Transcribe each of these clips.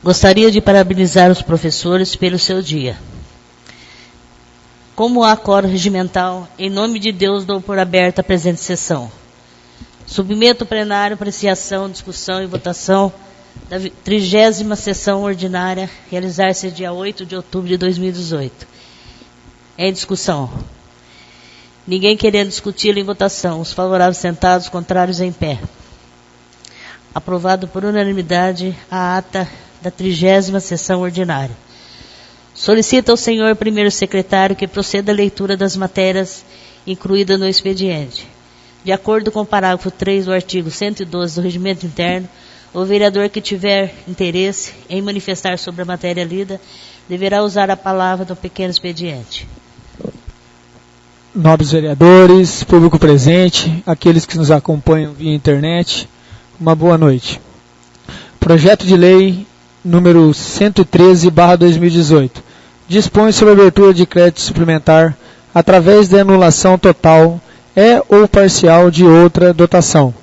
Gostaria de parabenizar os professores pelo seu dia. Como há quórum regimental, em nome de Deus dou por aberta a presente sessão. Submeto o plenário, apreciação, discussão e votação da 30ª sessão ordinária, realizar-se dia 8 de outubro de 2018. Em discussão. Ninguém querendo discuti-la em votação. Os favoráveis sentados, contrários em pé. Aprovado por unanimidade a ata da 30ª sessão ordinária. Solicita ao senhor primeiro secretário que proceda à leitura das matérias incluídas no expediente. De acordo com o parágrafo 3 do artigo 112 do Regimento Interno, o vereador que tiver interesse em manifestar sobre a matéria lida deverá usar a palavra no pequeno expediente. Nobres vereadores, público presente, aqueles que nos acompanham via internet, uma boa noite. Projeto de lei número 113/2018 dispõe sobre a abertura de crédito suplementar através da anulação total ou parcial de outra dotação,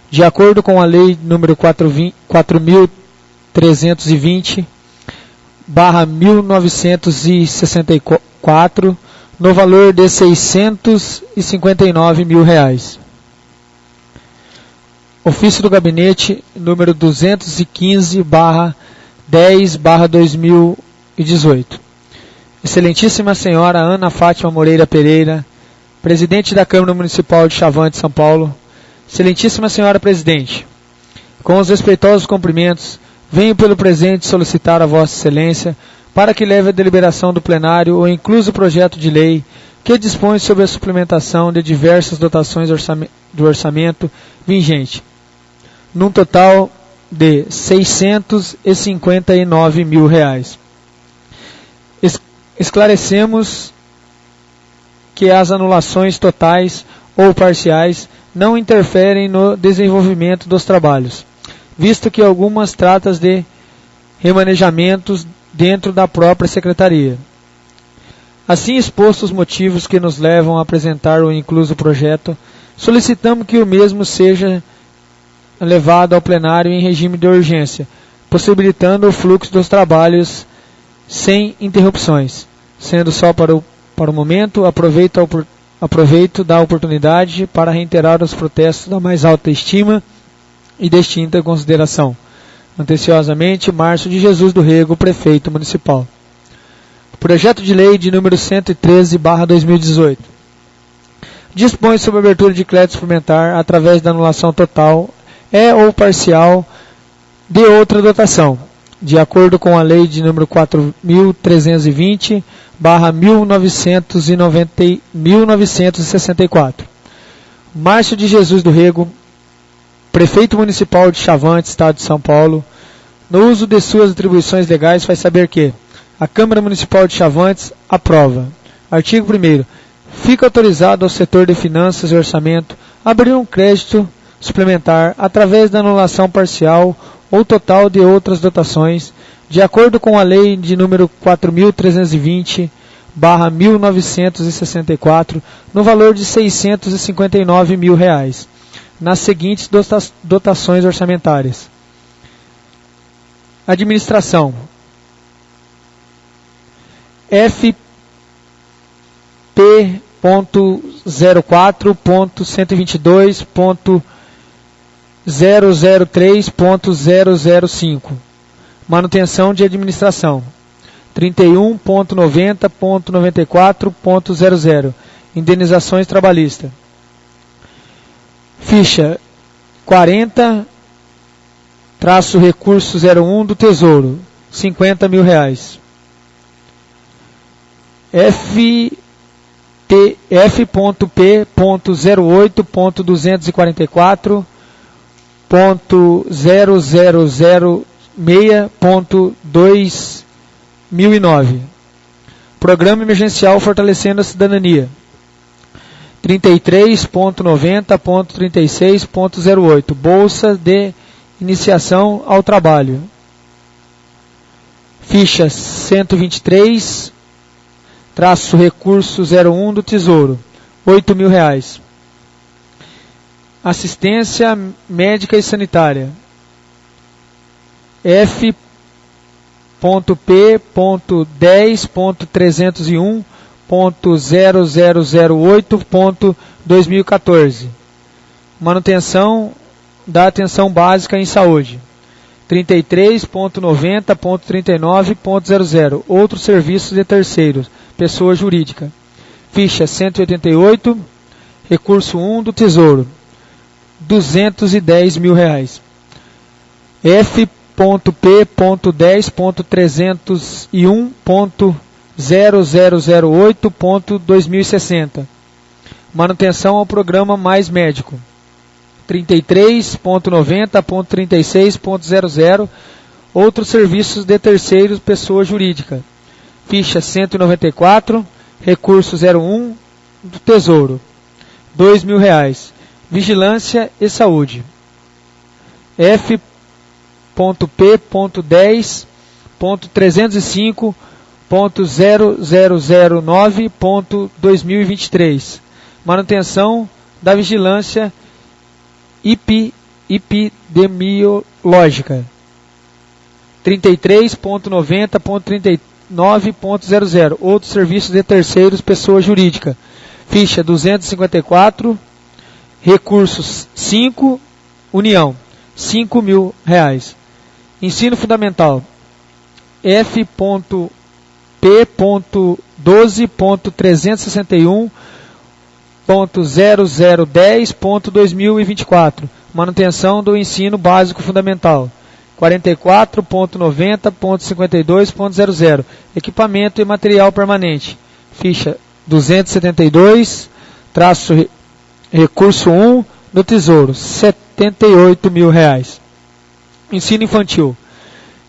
de acordo com a lei número 4.320/1964, no valor de R$ 659 mil. Ofício do Gabinete número 215/10/2018. Excelentíssima Senhora Ana Fátima Moreira Pereira, Presidente da Câmara Municipal de Chavantes, São Paulo. Excelentíssima Senhora Presidente, com os respeitosos cumprimentos, venho pelo presente solicitar a Vossa Excelência para que leve à deliberação do plenário o incluso projeto de lei que dispõe sobre a suplementação de diversas dotações do orçamento vigente, num total de R$ 659 mil. Esclarecemos que as anulações totais ou parciais não interferem no desenvolvimento dos trabalhos, visto que algumas tratam de remanejamentos dentro da própria Secretaria. Assim expostos os motivos que nos levam a apresentar o incluso projeto, solicitamos que o mesmo seja levado ao plenário em regime de urgência, possibilitando o fluxo dos trabalhos sem interrupções. Sendo só para o momento, aproveito da oportunidade para reiterar os protestos da mais alta estima e distinta consideração. Atenciosamente, Márcio de Jesus do Rego, Prefeito Municipal. Projeto de Lei de número 113/2018. Dispõe sobre a abertura de crédito suplementar através da anulação total ou parcial de outra dotação, de acordo com a Lei de número 4.320/1964. Márcio de Jesus do Rego, Prefeito Municipal de Chavantes, Estado de São Paulo, no uso de suas atribuições legais, faz saber que a Câmara Municipal de Chavantes aprova. Artigo 1º. Fica autorizado ao setor de finanças e orçamento abrir um crédito suplementar através da anulação parcial ou total de outras dotações, de acordo com a Lei de número 4.320/1964, no valor de R$ 659 mil, nas seguintes dotações orçamentárias. Administração. FP.04.122.003.005. Manutenção de administração. 31.90.94.00. Indenizações trabalhistas. Ficha 40-recurso 01 do Tesouro, R$ 50 mil. F.P.08.008.244.0006.2009. Programa Emergencial Fortalecendo a Cidadania. 33.90.36.08. Bolsa de Iniciação ao Trabalho. Ficha 123, recurso 01 do Tesouro, R$ 8 mil. Assistência médica e sanitária. P.10.301.0008.2014. Manutenção da atenção básica em saúde. 33.90.39.00. Outros serviços de terceiros. Pessoa jurídica. Ficha 188. Recurso 1 do Tesouro. R$210 mil. F.P.10.301.0008.2060. Manutenção ao programa Mais Médico. 33.90.36.00. Outros serviços de terceiros, pessoa jurídica. Ficha 194. Recurso 01 do Tesouro. R$2 mil. Vigilância e Saúde. F.P.10.305.0009.2023. Manutenção da vigilância epidemiológica. 33.90.39.00. Outros serviços de terceiros, pessoa jurídica. Ficha 254. Recursos 5. União. R$5 mil. Ensino Fundamental. F.P.12.361.0010.2024. Manutenção do ensino básico fundamental. 44.90.52.00. Equipamento e material permanente. Ficha 272. Recurso 1 do Tesouro. R$78 mil. Ensino Infantil.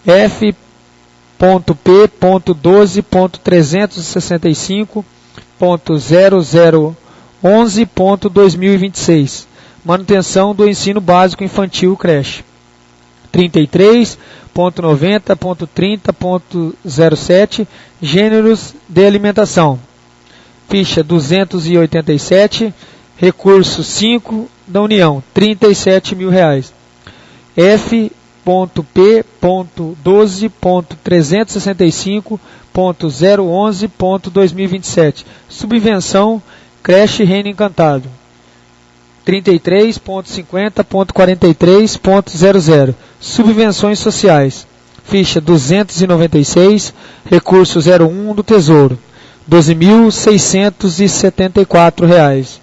F.P.12.365.0011.2026. Manutenção do ensino básico infantil creche. 33.90.30.07. Gêneros de alimentação. Ficha 287. Recurso 5 da União. R$37 mil. F.P.12.365.011.2027. Subvenção creche Reino Encantado. 33.50.43.00. Subvenções sociais. Ficha 296. Recurso 01 do Tesouro. R$12.674.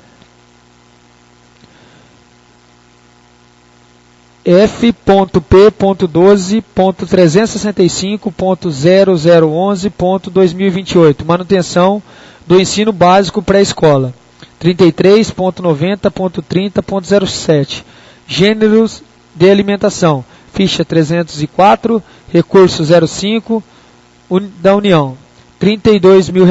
F.P.12.365.0011.2028. Manutenção do ensino básico pré-escola. 33.90.30.07. Gêneros de alimentação. Ficha 304. Recurso 05 da União. R$32 mil.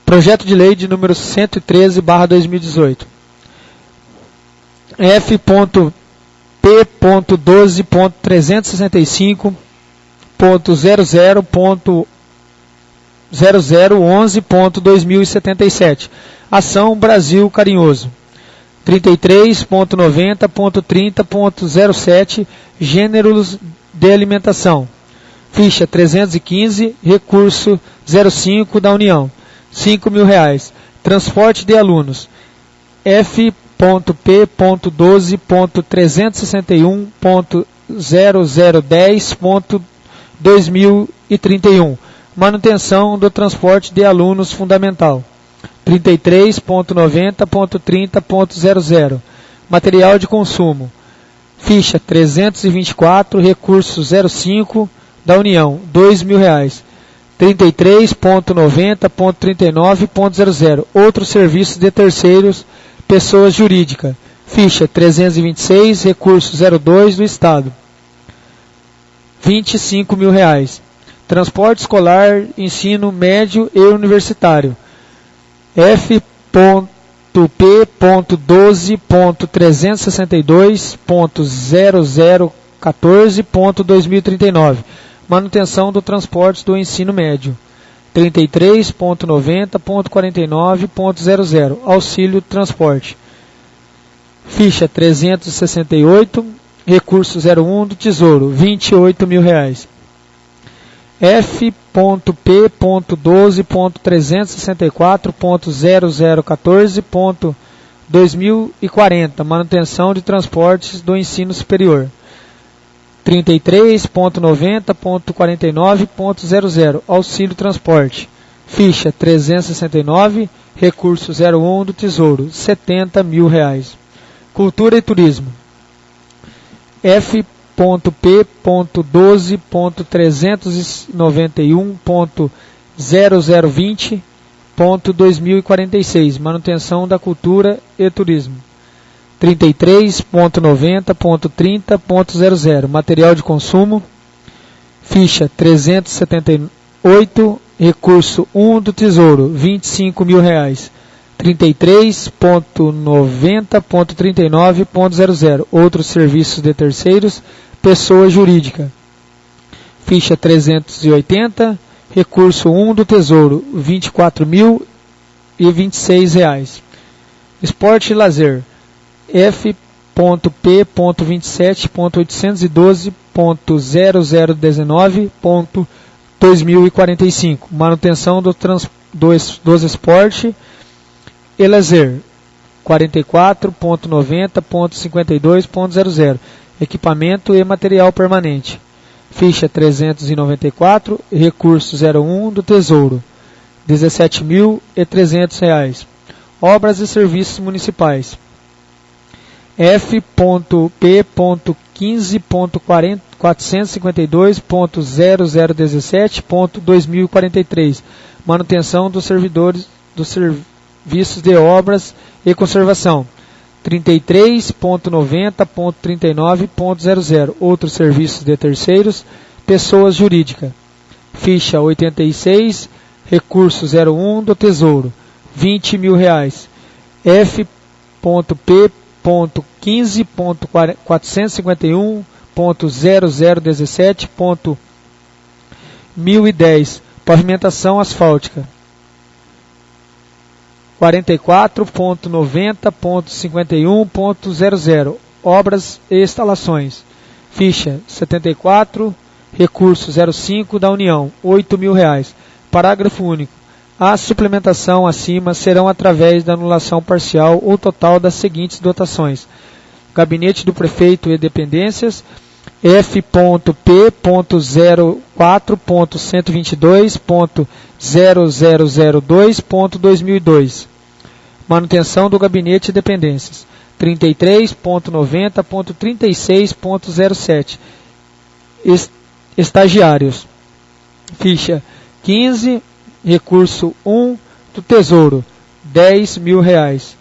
Projeto de Lei de número 113/2018. F.P.12.365.0011.2077. Ação Brasil Carinhoso. 33.90.30.07. Gêneros de alimentação. Ficha 315. Recurso 05 da União. R$5 mil. Transporte de alunos. F.P.12.361.0010.2031. Manutenção do transporte de alunos fundamental. 33.90.30.00. Material de consumo. Ficha 324. Recurso 05 da União. R$2 mil. 33.90.39.00. Outros serviços de terceiros, pessoas jurídicas. Ficha 326, recurso 02 do Estado. R$25 mil. Transporte escolar, ensino médio e universitário. F.P.12.362.0014.2039. Manutenção do transporte do ensino médio. 33.90.49.00. Auxílio transporte. Ficha 368, recurso 01 do Tesouro, R$28.000. F.P.12.364.0014.2040, manutenção de transportes do ensino superior, 33.90.49.00, auxílio transporte. Ficha 369, recurso 01 do Tesouro, R$70.000. Cultura e turismo. F.P.12.391.0020.2046, manutenção da cultura e turismo, 33.90.30.00, material de consumo. Ficha 378, recurso 1 do Tesouro, R$25.000. 33.90.39.00, outros serviços de terceiros, pessoa jurídica. Ficha 380, recurso 1 do Tesouro, R$24.026. Esporte e lazer. F.P.27.812.0019.2045, manutenção dos esportes e lazer, 44.90.52.00, equipamento e material permanente. Ficha 394, recurso 01 do Tesouro, R$17.300. Obras e serviços municipais. F.P.15.452.0017.2043, manutenção dos servidores dos serviços de obras e conservação, 33.90.39.00, outros serviços de terceiros, pessoas jurídicas. Ficha 86, recurso 01 do Tesouro, R$20.000. F.P.15.451.0017.1010, pavimentação asfáltica, 44.90.51.00, obras e instalações. Ficha 74, recurso 05 da União, R$8.000. Parágrafo único. A suplementação acima serão através da anulação parcial ou total das seguintes dotações: Gabinete do Prefeito e dependências, F.P.04.122.0002.2002, manutenção do Gabinete e dependências, 33.90.36.07, estagiários. Ficha 15, recurso 1 do Tesouro, R$10.000.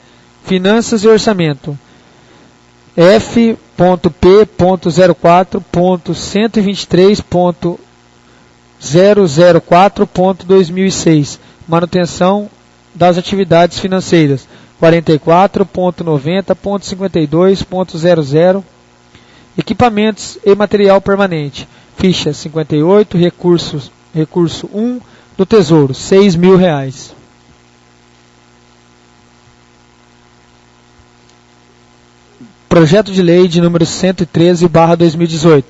Finanças e orçamento. F.P.04.123.004.2006, manutenção das atividades financeiras, 44.90.52.00, equipamentos e material permanente. Ficha 58, recurso 1 do Tesouro, R$6.000. Projeto de Lei de número 113/2018.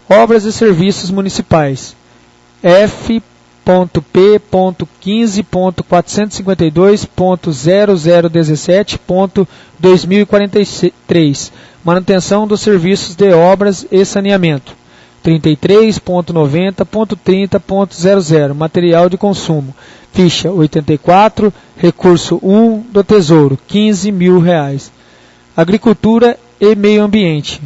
Obras e serviços municipais. F.P.15.452.0017.2043, manutenção dos serviços de obras e saneamento, 33.90.30.00, material de consumo. Ficha 84, recurso 1 do Tesouro, R$15.000. Agricultura e meio ambiente.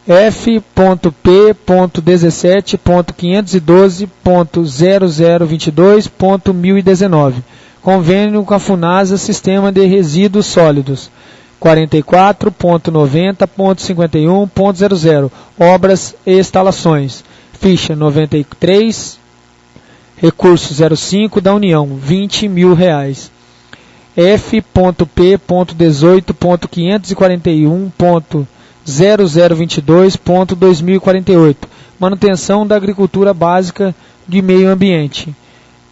F.P.17.512.0022.1019, convênio com a FUNASA Sistema de Resíduos Sólidos, 44.90.51.00, obras e instalações. Ficha 93, recurso 05 da União, R$20.000. F.P.18.541.0022.2048, manutenção da agricultura básica de meio ambiente,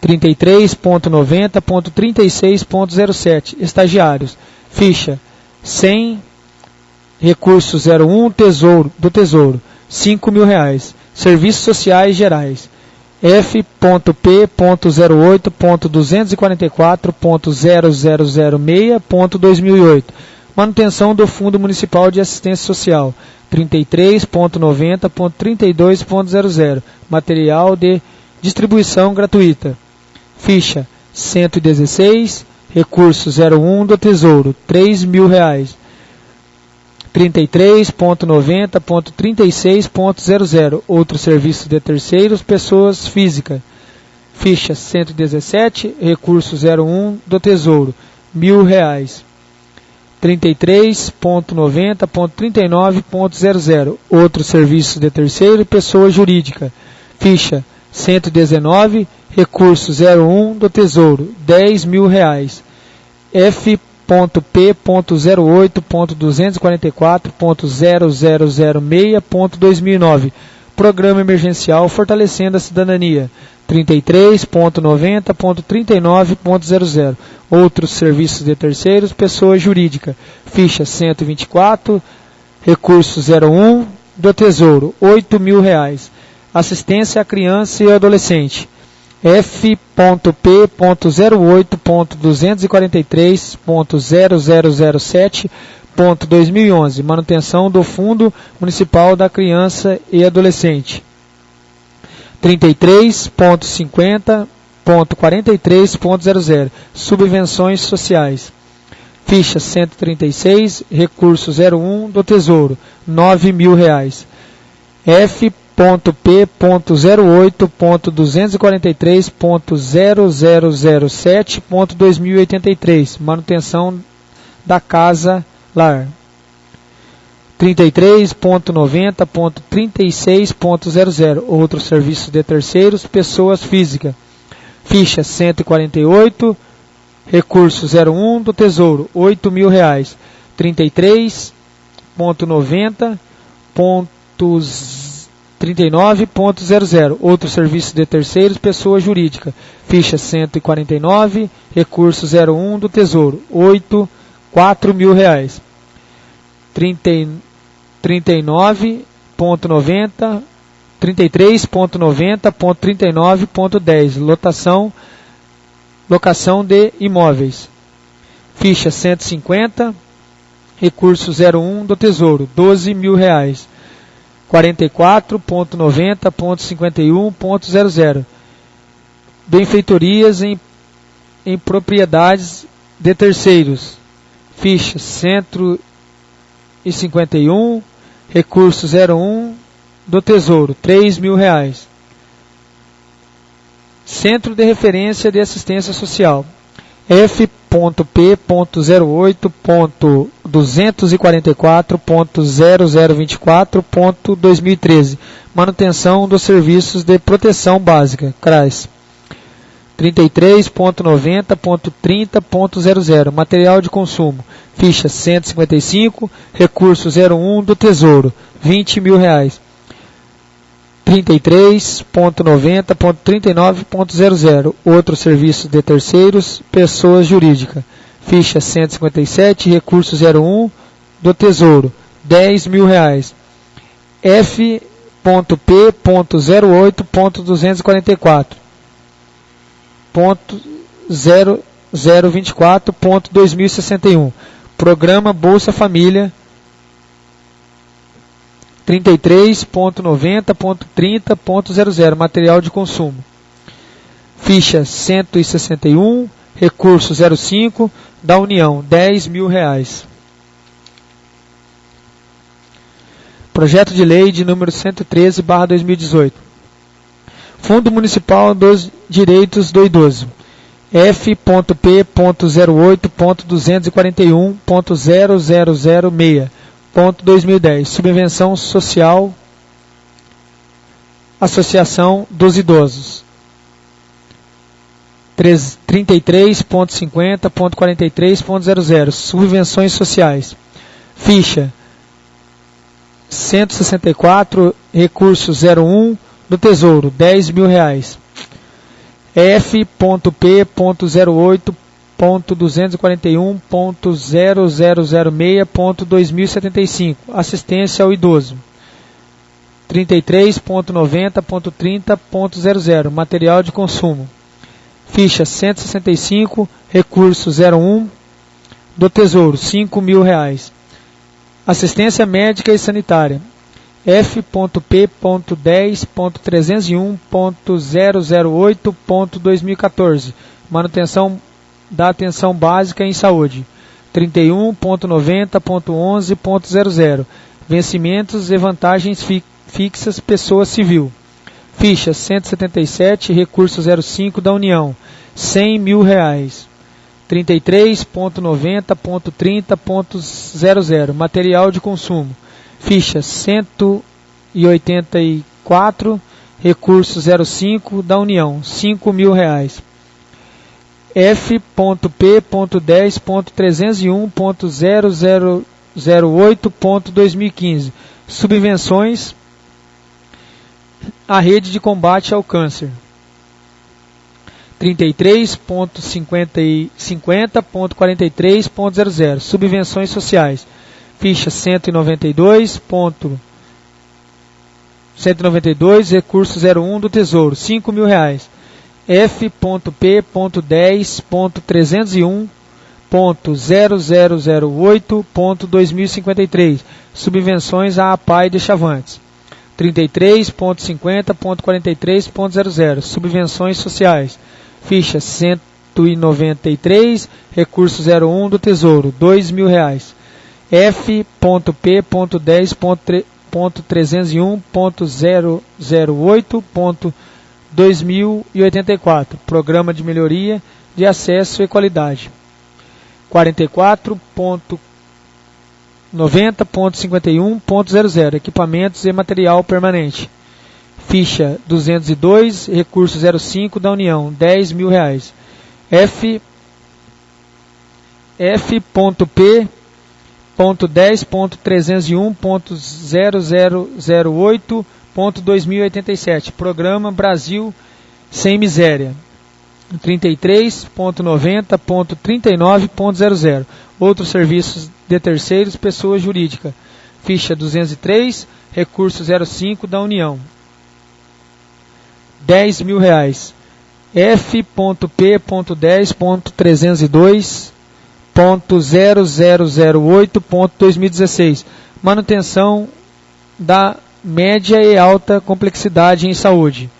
33.90.36.07, estagiários. Ficha 100, recurso 01, do Tesouro, R$5.000. Serviços Sociais Gerais, F.P.08.244.0006.2008. Manutenção do Fundo Municipal de Assistência Social, 33.90.32.00. Material de distribuição gratuita. Ficha 116, recurso 01 do Tesouro, R$3.000. 33.90.36.00. Outros serviços de terceiros, pessoas físicas. Ficha 117, recurso 01 do Tesouro, R$1.000. 33.90.39.00. Outros serviços de terceiro, pessoa jurídica. Ficha 119, recurso 01 do Tesouro, R$10.000. F.P.08.244.0006.2009. Programa Emergencial Fortalecendo a Cidadania, 33.90.39.00. Outros serviços de terceiros, pessoa jurídica. Ficha 124, recurso 01 do Tesouro, R$8.000. Assistência à criança e adolescente. F.P.08.243.0007.2011. Manutenção do Fundo Municipal da Criança e Adolescente. 33.50.43.00. Subvenções sociais. Ficha 136, recurso 01 do Tesouro, R$9.000. F.P.08.243.0007.2083. Manutenção da Casa Lar. 33.90.36.00. Outros serviços de terceiros, pessoas físicas. Ficha 148, recurso 01 do Tesouro, R$8.000. 33.90.39.00. Outros serviços de terceiros, pessoa jurídica. Ficha 149, recurso 01 do Tesouro, R$4.000. 33.90.39.10. Locação de imóveis. Ficha 150, recurso 01 do Tesouro, R$12.000. 44.90.51.00. Benfeitorias em propriedades de terceiros. Ficha 151, recurso 01 do Tesouro, R$3.000. Centro de Referência de Assistência Social. F.P.08.244.0024.2013. Manutenção dos serviços de proteção básica, CRAS. 33.90.30.00. Material de consumo. Ficha 155, recurso 01 do Tesouro, R$20.000. 33.90.39.00. Outros serviços de terceiros, pessoas jurídicas. Ficha 157, recurso 01 do Tesouro, R$10.000. F.P.08.244.0024.2061. Programa Bolsa Família. 33.90.30.00. Material de consumo. Ficha 161, recurso 05 da União, R$10.000. Projeto de Lei de número 113/2018. Fundo Municipal dos Direitos do Idoso. F.P.08.241.0006.2010. Subvenção Social Associação dos Idosos. 33.50.43.00. Subvenções sociais. Ficha 164, recurso 01 do Tesouro, R$10.000. F.P.08.241.00 F.241.0006.2075, assistência ao idoso. 33.90.30.00, material de consumo. Ficha 165, recurso 01 do Tesouro, R$5.000. Assistência médica e sanitária. F.P.10.301.008.2014, manutenção da atenção básica em saúde. 31.90.11.00, vencimentos e vantagens fixas, pessoa civil. Ficha 177, recurso 05 da União, R$100.000. 33.90.30.00, material de consumo. Ficha 184, recurso 05 da União, R$5.000. F.P.10.301.0008.2015, subvenções à rede de combate ao câncer. 33.50.43.00, subvenções sociais. Ficha 192, recurso 01 do Tesouro, R$5.000. F.P.10.3008.2053, subvenções à APAI de Chavantes. 33.50.43.00, subvenções sociais. Ficha 193, recurso 01 do Tesouro, R$2.000. F.P.10.301.008.2084, Programa de Melhoria de Acesso e Qualidade. 44.90.51.00, Equipamentos e Material Permanente. Ficha 202, recurso 05 da União, R$10.000. F.P.10.301.0008.2087, Programa Brasil Sem Miséria. 33.90.39.00, outros serviços de terceiros, pessoa jurídica. Ficha 203, recurso 05 da União, R$10.000. F.P.10.302.0008.2016, manutenção da média e alta complexidade em saúde.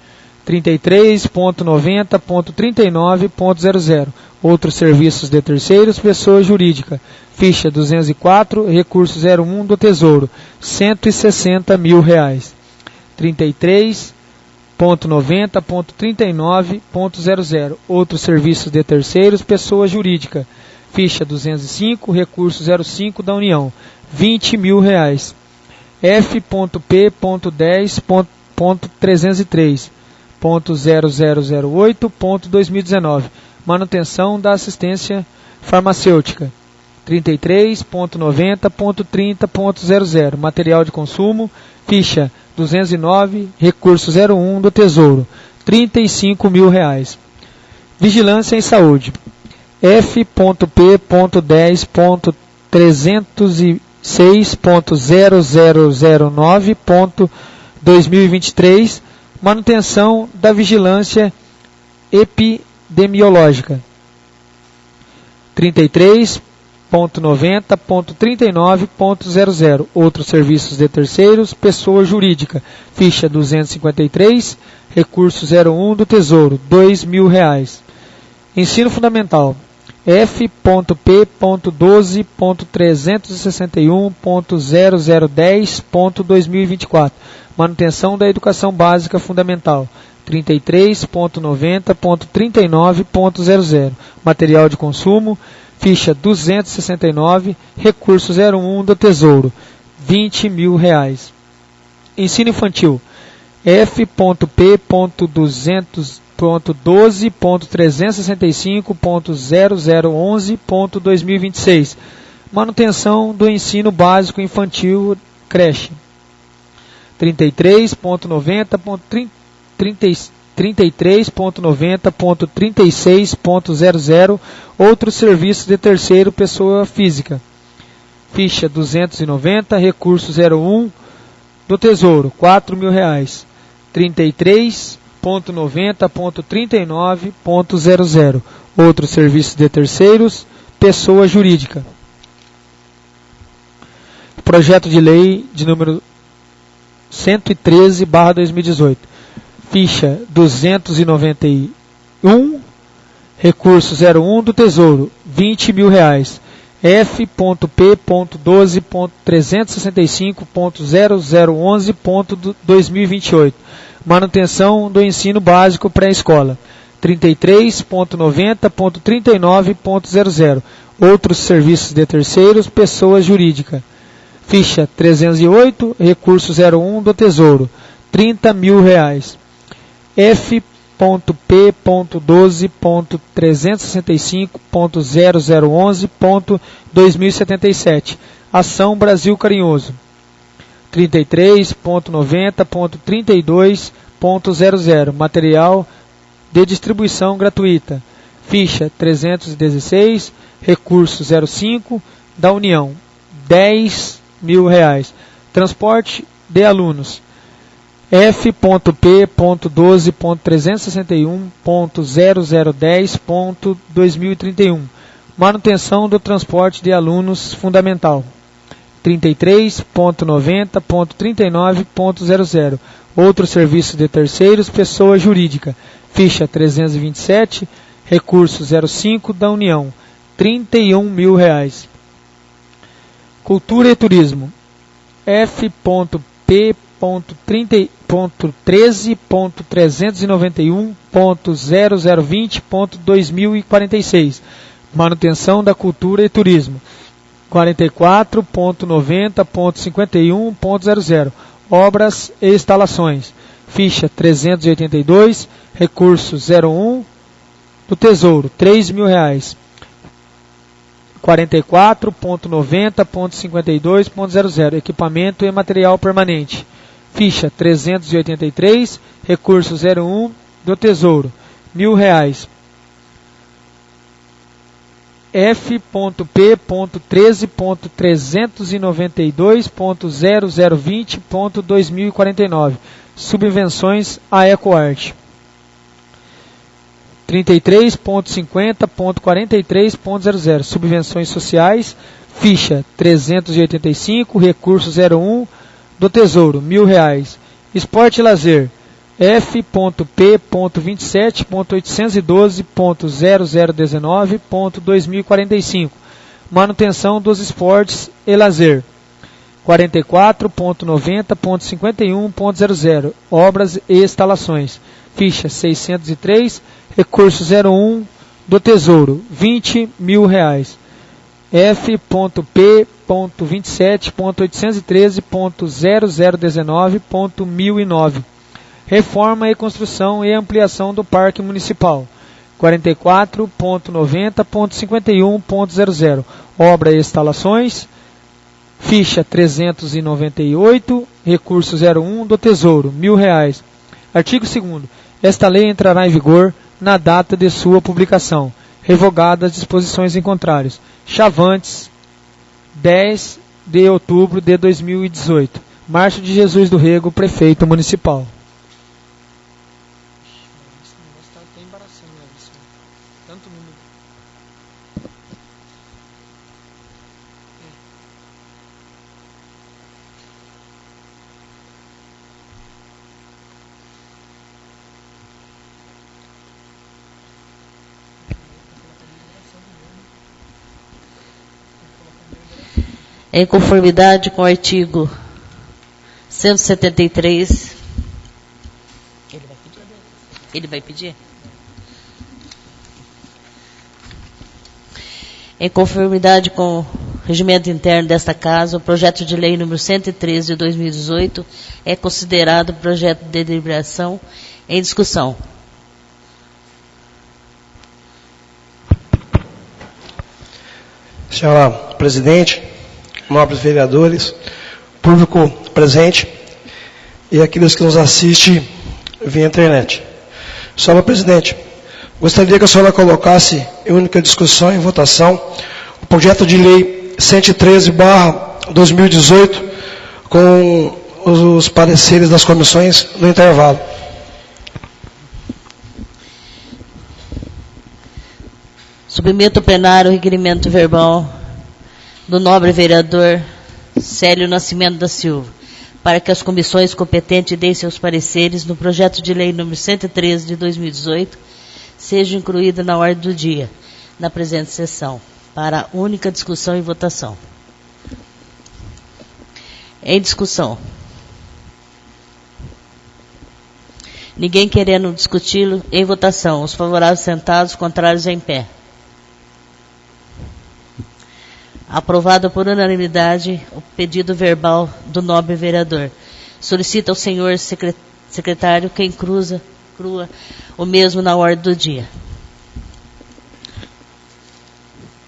33.90.39.00, outros serviços de terceiros, pessoa jurídica. Ficha 204, recurso 01 do Tesouro, R$160.000. 33.90.39.00, outros serviços de terceiros, pessoa jurídica. Ficha 205, recurso 05 da União, R$20.000. F.P.10.303.0008.2019, manutenção da assistência farmacêutica. 33.90.30.00, material de consumo. Ficha 209, recurso 01 do Tesouro, R$35.000. Vigilância em saúde. F.P.10.306.0009.2023, manutenção da vigilância epidemiológica. 33.90.39.00, outros serviços de terceiros, pessoa jurídica. Ficha 253, recurso 01 do Tesouro, R$2.000. Ensino fundamental. F.P.12.361.0010.2024, manutenção da educação básica fundamental. 33.90.39.00, material de consumo. Ficha 269, recurso 01 do Tesouro, R$20.000. Ensino infantil. F.P.12.365.0011.2026, manutenção do ensino básico infantil, creche. 33.90.33 33.90.36.00, outros serviços de terceiro, pessoa física. Ficha 290, recurso 01 do Tesouro, R$4.000. 33.90.39.00, outros serviços de terceiros, pessoa jurídica. Projeto de lei de número 113/2018. Ficha 291, recurso 01 do Tesouro, R$20.000. F.P.12.365.0011.2028. Manutenção do ensino básico pré-escola. 33.90.39.00. Outros serviços de terceiros, pessoa jurídica. Ficha 308, recurso 01 do Tesouro, R$30.000. F.P.12.365.0011.2077. Ação Brasil Carinhoso. 33.90.32.00. Material de distribuição gratuita. Ficha 316, recurso 05 da União, R$10.000. Transporte de alunos. F.P.12.361.0010.2031. Manutenção do transporte de alunos fundamental. 33.90.39.00. Outros serviços de terceiros, pessoa jurídica. Ficha 327, recurso 05 da União, R$31.000. Cultura e Turismo. F.P.13.391.0020.2046. Manutenção da Cultura e Turismo. 44.90.51.00. Obras e instalações. Ficha 382, recurso 01 do Tesouro, R$3.000. 44.90.52.00. Equipamento e material permanente. Ficha 383, recurso 01 do Tesouro, R$1.000. F.P.13.392.0020.2049. Subvenções à Ecoarte. 33.50.43.00. Subvenções sociais. Ficha 385, recurso 01 do Tesouro, R$1.000. Esporte e lazer. F.P.27.812.0019.2045. Manutenção dos esportes e lazer. 44.90.51.00. Obras e instalações. Ficha 603, recurso 01 do Tesouro, R$20.000. F.P.27.813.0019.1009. Reforma e construção e ampliação do Parque Municipal. 44.90.51.00. Obra e instalações. Ficha 398, recurso 01 do Tesouro, R$1.000. Artigo 2º. Esta lei entrará em vigor na data de sua publicação. Revogadas as disposições em contrários. Chavantes, 10 de outubro de 2018. Márcio de Jesus do Rego, prefeito municipal. Em conformidade com o artigo 173. Ele vai pedir? Em conformidade com o regimento interno desta Casa, o projeto de lei número 113 de 2018 é considerado projeto de deliberação em discussão. Senhora Presidente, nobres vereadores, público presente e aqueles que nos assistem via internet. Senhora presidente, gostaria que a senhora colocasse em única discussão e votação o projeto de lei 113/2018 com os pareceres das comissões no intervalo. Submeto ao plenário o requerimento verbal do nobre vereador Célio Nascimento da Silva, para que as comissões competentes deem seus pareceres no projeto de lei número 113 de 2018, seja incluído na ordem do dia, na presente sessão, para única discussão e votação. Em discussão. Ninguém querendo discuti-lo, em votação. Os favoráveis sentados, contrários em pé. Aprovado por unanimidade o pedido verbal do nobre vereador. Solicita ao senhor secretário que crua o mesmo na ordem do dia.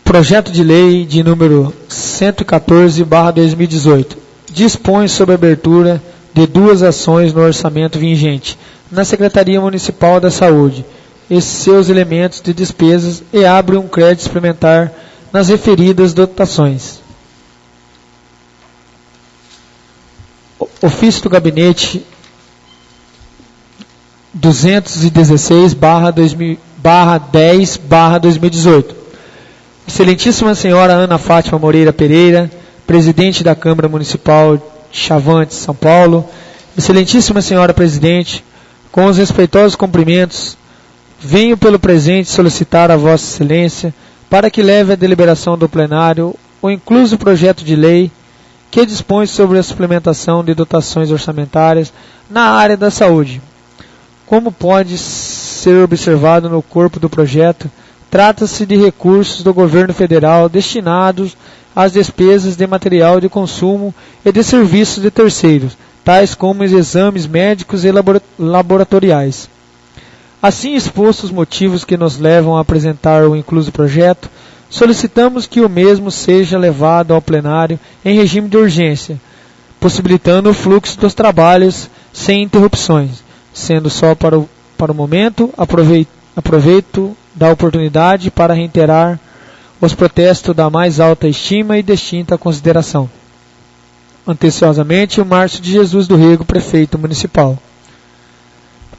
Projeto de lei de número 114/2018 dispõe sobre a abertura de 2 ações no orçamento vigente na Secretaria Municipal da Saúde e seus elementos de despesas e abre um crédito suplementar nas referidas dotações. Ofício do Gabinete 216/10/2018. Excelentíssima Senhora Ana Fátima Moreira Pereira, Presidente da Câmara Municipal de Chavantes, São Paulo. Excelentíssima Senhora Presidente, com os respeitosos cumprimentos, venho pelo presente solicitar a Vossa Excelência para que leve à deliberação do plenário o incluso projeto de lei que dispõe sobre a suplementação de dotações orçamentárias na área da saúde. Como pode ser observado no corpo do projeto, trata-se de recursos do governo federal destinados às despesas de material de consumo e de serviços de terceiros, tais como os exames médicos e laboratoriais. Assim expostos os motivos que nos levam a apresentar o incluso projeto, solicitamos que o mesmo seja levado ao plenário em regime de urgência, possibilitando o fluxo dos trabalhos sem interrupções, sendo só para o momento aproveito da oportunidade para reiterar os protestos da mais alta estima e distinta consideração. Anteciosamente, o Márcio de Jesus do Rego, Prefeito Municipal.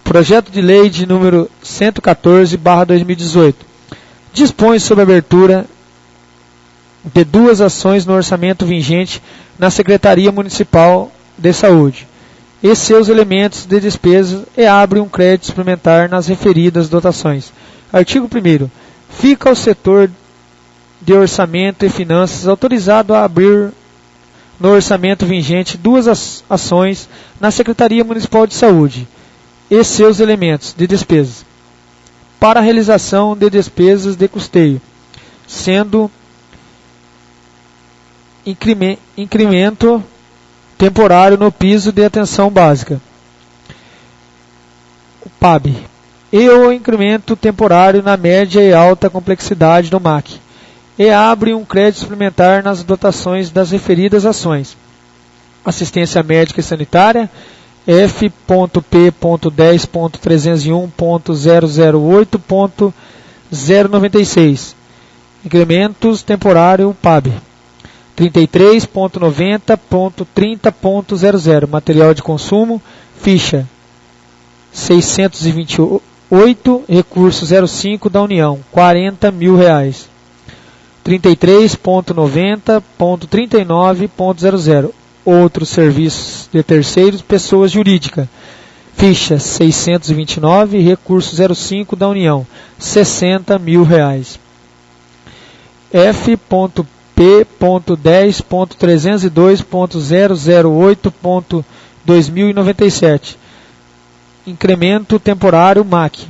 Projeto de lei de número 114/2018 dispõe sobre a abertura de 2 ações no orçamento vigente na Secretaria Municipal de Saúde e seus elementos de despesa e abre um crédito suplementar nas referidas dotações. Artigo 1º. Fica o setor de orçamento e finanças autorizado a abrir no orçamento vigente 2 ações na Secretaria Municipal de Saúde e seus elementos de despesas, para a realização de despesas de custeio, sendo incremento temporário no piso de atenção básica, o PAB, e o incremento temporário na média e alta complexidade do MAC, e abre um crédito suplementar nas dotações das referidas ações. Assistência médica e sanitária, F.P.10.301.008.096. Incrementos temporário PAB. 33.90.30.00. Material de consumo. Ficha 628. Recurso 05 da União. R$40 mil. 33.90.39.00. Outros serviços de terceiros, pessoas jurídicas. Ficha 629, recurso 05 da União, R$60 mil. F.P.10.302.008.2097. Incremento temporário MAC.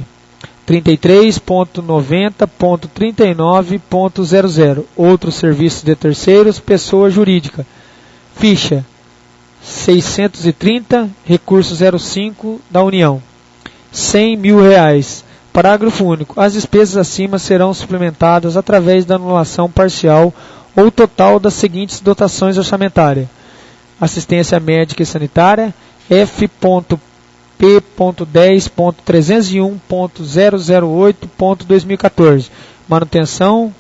33.90.39.00. Outros serviços de terceiros, pessoa jurídica. Ficha 630, recurso 05 da União, R$100 mil. Parágrafo único. As despesas acima serão suplementadas através da anulação parcial ou total das seguintes dotações orçamentárias: assistência médica e sanitária, F.P.10.302.008.2097. P.10.301.008.2014, manutenção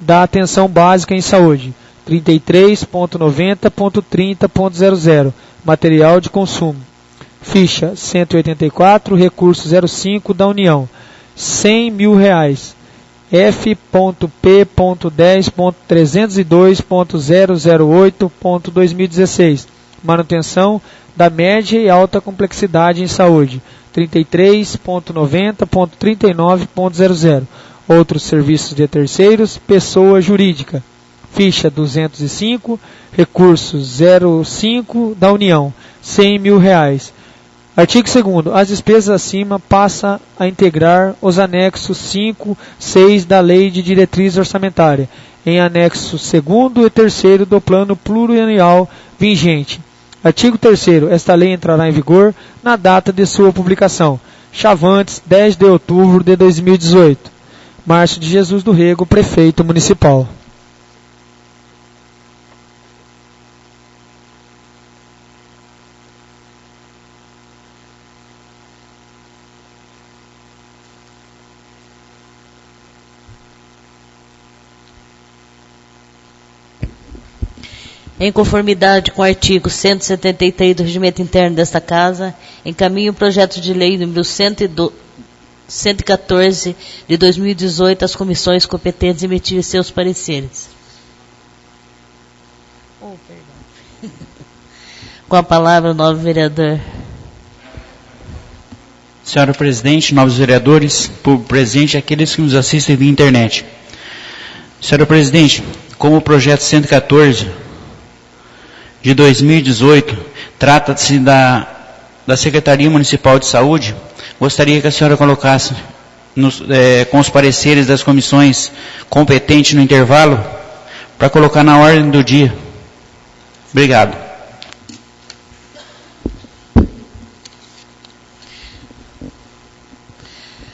da atenção básica em saúde. 33.90.30.00, material de consumo. Ficha 184, recurso 05 da União, R$100 mil. F.P.10.302.008.2016, manutenção da média e alta complexidade em saúde. 33.90.39.00. Outros serviços de terceiros, pessoa jurídica. Ficha 205, recurso 05 da União, R$100 mil. Artigo 2º. As despesas acima passam a integrar os anexos 5, 6 da Lei de Diretriz Orçamentária, em anexo 2º e 3º do Plano Plurianual vigente. Artigo 3º. Esta lei entrará em vigor na data de sua publicação. Chavantes, 10 de outubro de 2018. Márcio de Jesus do Rego, Prefeito Municipal. Em conformidade com o artigo 173 do Regimento Interno desta Casa, encaminho o projeto de lei número 114 de 2018 às comissões competentes emitir seus pareceres. Com a palavra, o novo vereador. Senhora Presidente, novos vereadores, público presente e aqueles que nos assistem via internet. Senhora Presidente, como o projeto 114 de 2018 trata-se da Secretaria Municipal de Saúde, gostaria que a senhora colocasse com os pareceres das comissões competentes no intervalo para colocar na ordem do dia. Obrigado.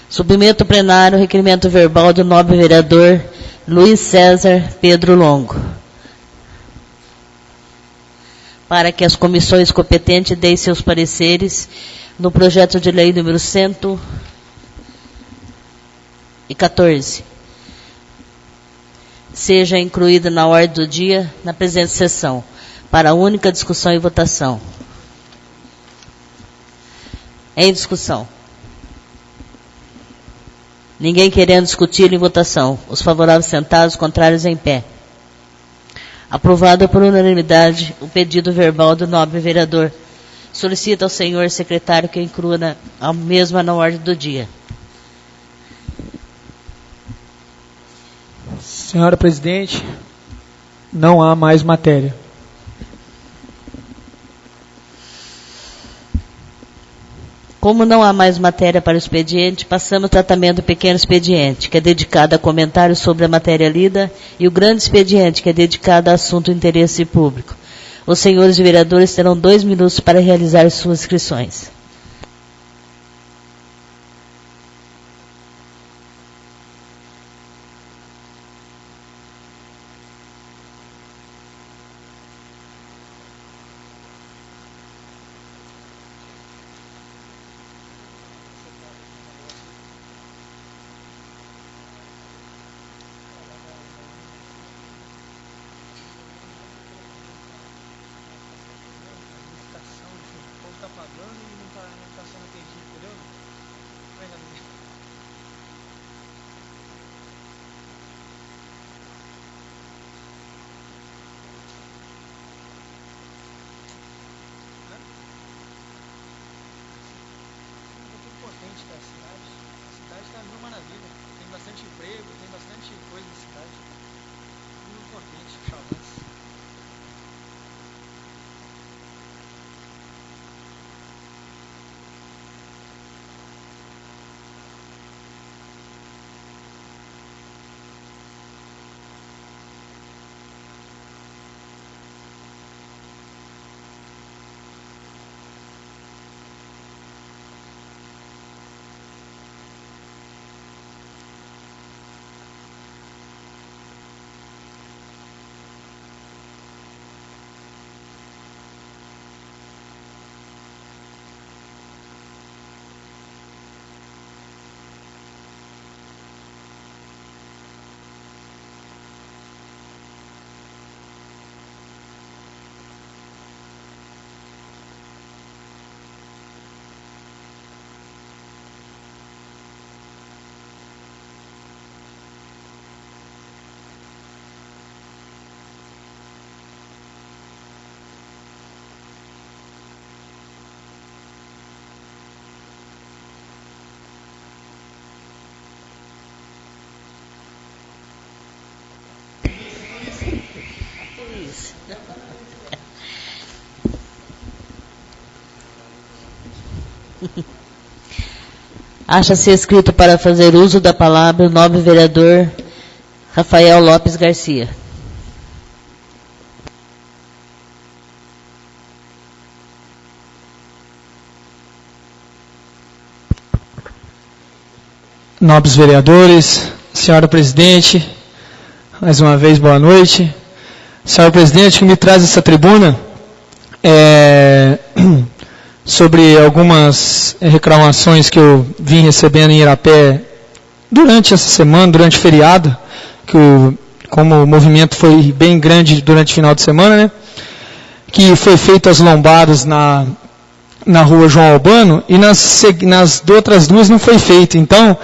Submeto ao plenário o requerimento verbal do nobre vereador Luiz César Pedro Longo, para que as comissões competentes deem seus pareceres no projeto de lei número 114. Seja incluída na ordem do dia, na presente sessão, para única discussão e votação. Em discussão. Ninguém querendo discutir em votação. Os favoráveis sentados, os contrários em pé. Aprovado por unanimidade o pedido verbal do nobre vereador. Solicito ao senhor secretário que inclua a mesma na ordem do dia. Senhora Presidente, não há mais matéria. Como não há mais matéria para o expediente, passamos ao tratamento do pequeno expediente, que é dedicado a comentários sobre a matéria lida, e o grande expediente, que é dedicado a assunto de interesse público. Os senhores vereadores terão 2 minutos para realizar suas inscrições. Acha-se escrito para fazer uso da palavra o nobre vereador Rafael Lopes Garcia. Nobres vereadores, senhora presidente, mais uma vez boa noite. Senhora presidente, que me traz essa tribuna sobre algumas reclamações que eu vim recebendo em Irapé durante essa semana, durante o feriado, como o movimento foi bem grande durante o final de semana, né? Que foi feito as lombadas na rua João Albano e nas outras duas não foi feito. Então,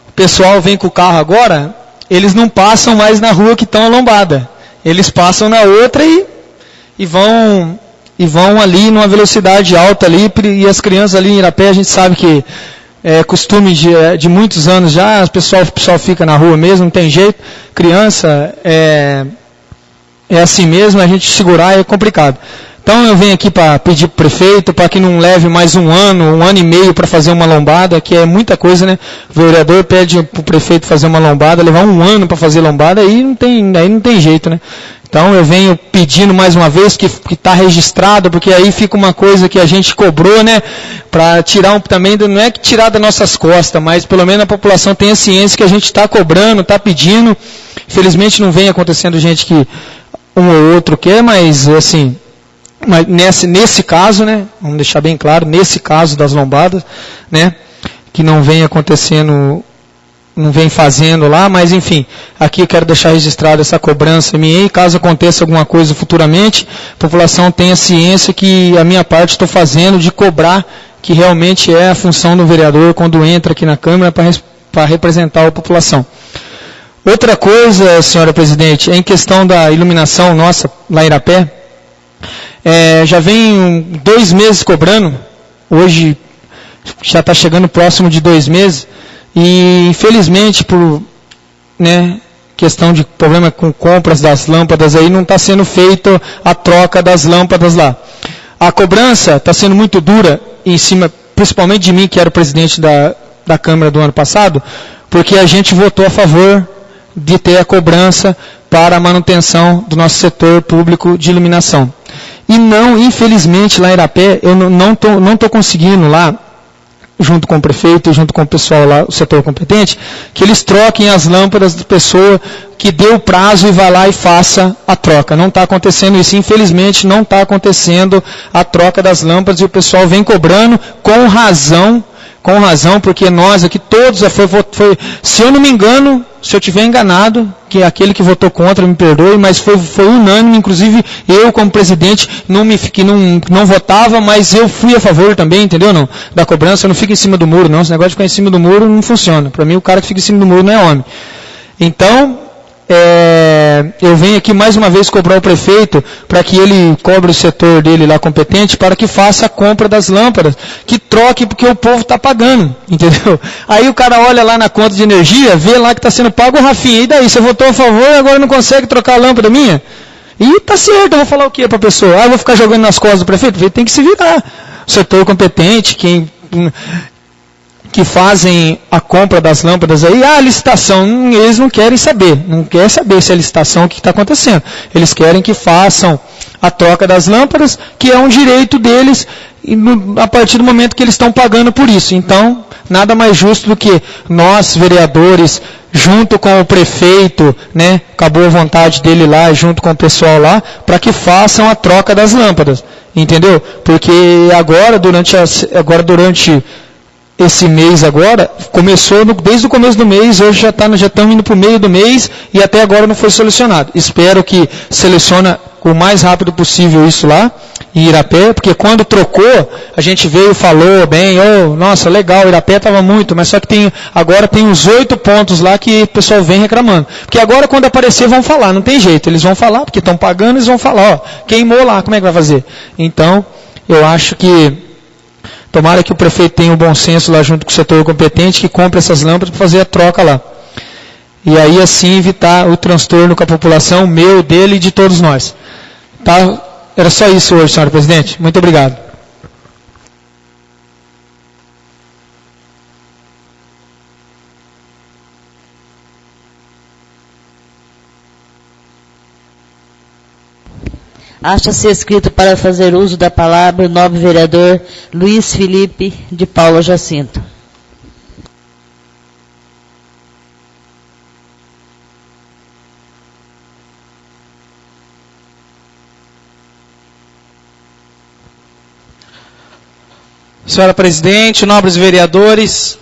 o pessoal vem com o carro agora, eles não passam mais na rua que estão a lombada. Eles passam na outra e vão ali numa velocidade alta ali, e as crianças ali em Irapé, a gente sabe que é costume de muitos anos já, o pessoal fica na rua mesmo, não tem jeito. Criança é assim mesmo, a gente segurar é complicado. Então eu venho aqui para pedir para o prefeito, para que não leve mais um ano e meio para fazer uma lombada, que é muita coisa, né? O vereador pede para o prefeito fazer uma lombada, levar um ano para fazer lombada, aí não tem jeito, né? Então eu venho pedindo mais uma vez que está registrado, porque aí fica uma coisa que a gente cobrou, né? Para tirar também, não é que tirar das nossas costas, mas pelo menos a população tenha ciência que a gente está cobrando, está pedindo. Infelizmente não vem acontecendo gente que um ou outro quer, mas assim... Mas nesse caso, né, vamos deixar bem claro, nesse caso das lombadas, né, que não vem acontecendo, não vem fazendo lá, mas enfim, aqui eu quero deixar registrada essa cobrança minha, e caso aconteça alguma coisa futuramente, a população tenha ciência que a minha parte estou fazendo de cobrar, que realmente é a função do vereador quando entra aqui na Câmara para representar a população. Outra coisa, senhora presidente, é em questão da iluminação nossa lá em Irapé. Já vem 2 meses cobrando, hoje já está chegando próximo de 2 meses, e infelizmente por questão de problema com compras das lâmpadas aí, não está sendo feita a troca das lâmpadas lá. A cobrança está sendo muito dura em cima, principalmente de mim, que era o presidente da Câmara do ano passado, porque a gente votou a favor de ter a cobrança para a manutenção do nosso setor público de iluminação. E não, infelizmente, lá em Irapé, eu não estou conseguindo lá, junto com o prefeito, junto com o pessoal lá, o setor competente, que eles troquem as lâmpadas da pessoa que deu o prazo e vai lá e faça a troca. Não está acontecendo isso, infelizmente, não está acontecendo a troca das lâmpadas e o pessoal vem cobrando com razão, porque nós aqui todos, se eu não me engano, se eu estiver enganado, que aquele que votou contra me perdoe, mas foi unânime, inclusive eu como presidente não votava, mas eu fui a favor também, entendeu não? Da cobrança, eu não fico em cima do muro não, esse negócio de ficar em cima do muro não funciona, para mim o cara que fica em cima do muro não é homem. Então, eu venho aqui mais uma vez cobrar o prefeito para que ele cobre o setor dele lá competente para que faça a compra das lâmpadas, que troque porque o povo está pagando, entendeu? Aí o cara olha lá na conta de energia, vê lá que está sendo pago, Rafinha, e daí, você votou a favor e agora não consegue trocar a lâmpada minha? E tá certo, eu vou falar o que para a pessoa? Eu vou ficar jogando nas costas do prefeito? O prefeito tem que se virar. O setor competente, que fazem a compra das lâmpadas aí, a licitação, eles não querem saber se é licitação, o que está acontecendo. Eles querem que façam a troca das lâmpadas, que é um direito deles, a partir do momento que eles estão pagando por isso. Então, nada mais justo do que nós, vereadores, junto com o prefeito, com a boa vontade dele lá, junto com o pessoal lá, para que façam a troca das lâmpadas. Entendeu? Porque agora, durante esse mês agora, começou desde o começo do mês, hoje já estamos indo para o meio do mês e até agora não foi solucionado. Espero que selecione o mais rápido possível isso lá em Irapé, porque quando trocou, a gente veio e falou bem, nossa, legal, Irapé estava muito, mas só que agora tem uns 8 pontos lá que o pessoal vem reclamando. Porque agora quando aparecer vão falar, não tem jeito, eles vão falar, porque estão pagando, eles vão falar, queimou lá, como é que vai fazer? Então, eu acho que tomara que o prefeito tenha um bom senso lá junto com o setor competente, que compre essas lâmpadas para fazer a troca lá. E aí assim evitar o transtorno com a população, meu, dele e de todos nós. Tá? Era só isso hoje, senhora presidente. Muito obrigado. Acha-se escrito para fazer uso da palavra o nobre vereador Luiz Felipe de Paula Jacinto. Senhora Presidente, nobres vereadores,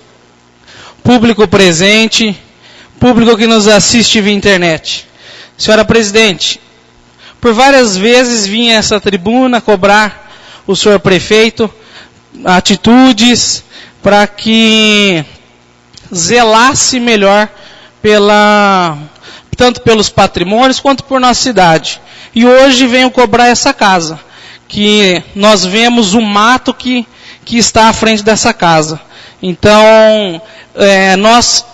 público presente, público que nos assiste via internet. Senhora Presidente, por várias vezes vim a essa tribuna cobrar o senhor prefeito atitudes para que zelasse melhor tanto pelos patrimônios quanto por nossa cidade. E hoje venho cobrar essa casa, que nós vemos o mato que está à frente dessa casa. Então, nós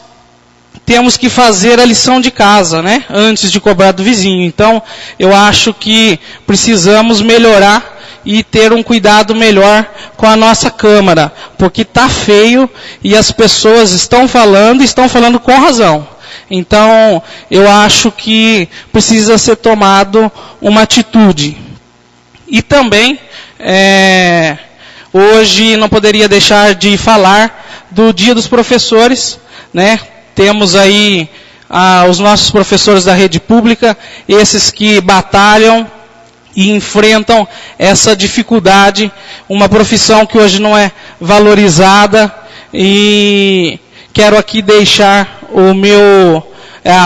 temos que fazer a lição de casa, né? Antes de cobrar do vizinho. Então, eu acho que precisamos melhorar e ter um cuidado melhor com a nossa Câmara, porque está feio e as pessoas estão falando com razão. Então, eu acho que precisa ser tomado uma atitude. E também, hoje não poderia deixar de falar do Dia dos Professores, né? Temos aí os nossos professores da rede pública, esses que batalham e enfrentam essa dificuldade, uma profissão que hoje não é valorizada, e quero aqui deixar